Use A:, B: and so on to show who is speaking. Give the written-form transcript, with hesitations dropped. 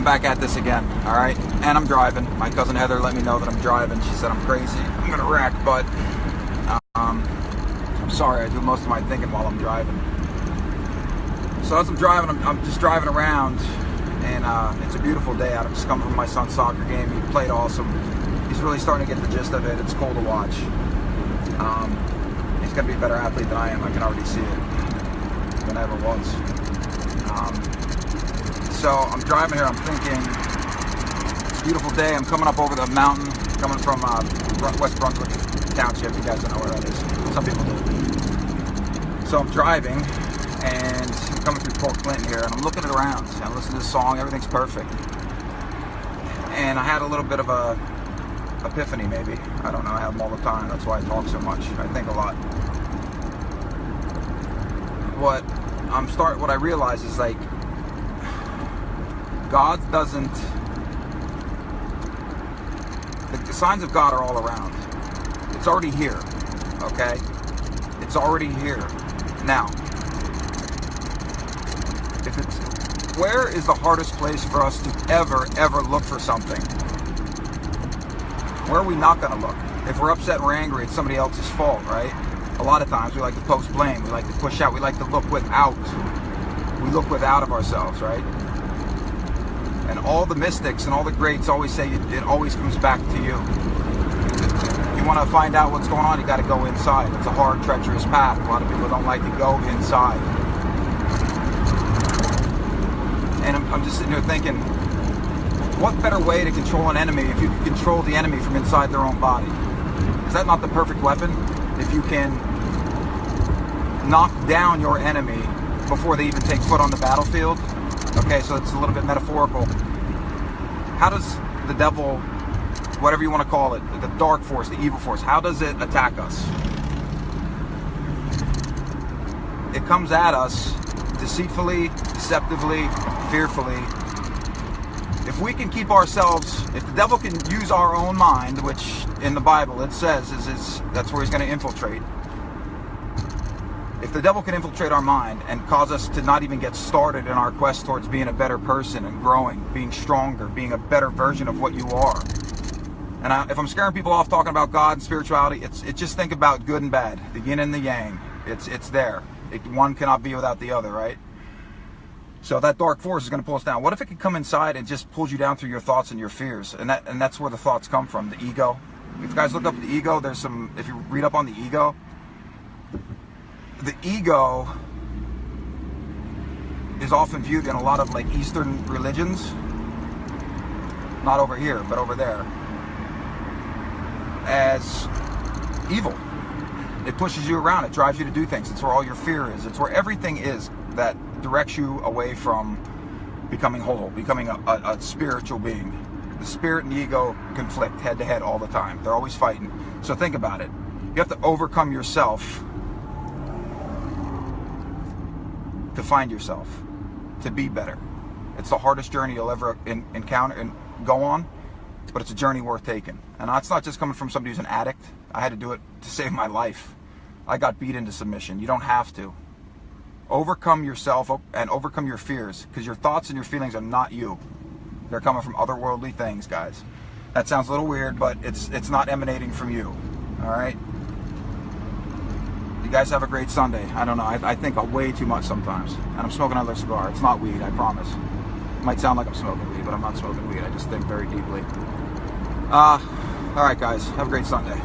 A: I'm back at this again, all right? And I'm driving. My cousin Heather let me know that I'm driving. She said I'm crazy. I'm gonna wreck, but I'm sorry. I do most of my thinking while I'm driving. So as I'm driving, I'm just driving around, and it's a beautiful day out. I'm just coming from my son's soccer game. He played awesome. He's really starting to get the gist of it. It's cool to watch. He's gonna be a better athlete than I am. I can already see it than I ever was. So I'm driving here, I'm thinking, it's a beautiful day. I'm coming up over the mountain, coming from West Brunswick Township. You guys don't know where that is. Some people do. So I'm driving, and I'm coming through Port Clinton here, and I'm looking around. I'm listening to this song, everything's perfect. And I had a little bit of a epiphany, maybe. I don't know, I have them all the time. That's why I talk so much. I think a lot. What I realize is, like, God doesn't, the signs of God are all around. It's already here, okay? It's already here. Now, where is the hardest place for us to ever look for something? Where are we not gonna look? If we're upset and we're angry, it's somebody else's fault, right? A lot of times we like to post blame, we like to push out, we like to look without. We look without of ourselves, right? And all the mystics and all the greats always say it always comes back to you. You want to find out what's going on, you got to go inside. It's a hard, treacherous path. A lot of people don't like to go inside. And I'm just sitting here thinking, what better way to control an enemy if you can control the enemy from inside their own body? Is that not the perfect weapon? If you can knock down your enemy before they even take foot on the battlefield. Okay, so it's a little bit metaphorical. How does the devil, whatever you want to call it, the dark force, the evil force, how does it attack us? It comes at us deceitfully, deceptively, fearfully. If we can keep ourselves, if the devil can use our own mind, which in the Bible it says is that's where he's going to infiltrate. If the devil can infiltrate our mind and cause us to not even get started in our quest towards being a better person and growing, being stronger, being a better version of what you are. And if I'm scaring people off talking about God and spirituality, it's just think about good and bad, the yin and the yang. It's there. One cannot be without the other, right? So that dark force is going to pull us down. What if it could come inside and just pulls you down through your thoughts and your fears? And that's where the thoughts come from, the ego. If you guys look up the ego, there's some, if you read up on the ego is often viewed in a lot of like Eastern religions, not over here, but over there, as evil. It pushes you around, it drives you to do things. It's where all your fear is. It's where everything is that directs you away from becoming whole, becoming a spiritual being. The spirit and the ego conflict head to head all the time. They're always fighting. So think about it. You have to overcome yourself to find yourself, to be better. It's the hardest journey you'll ever encounter and go on, but it's a journey worth taking. And that's not just coming from somebody who's an addict. I had to do it to save my life. I got beat into submission. You don't have to. Overcome yourself and overcome your fears, because your thoughts and your feelings are not you. They're coming from otherworldly things, guys. That sounds a little weird, but it's not emanating from you. All right? You guys have a great Sunday. I don't know. I think way too much sometimes. And I'm smoking another cigar. It's not weed, I promise. It might sound like I'm smoking weed, but I'm not smoking weed. I just think very deeply. All right, guys. Have a great Sunday.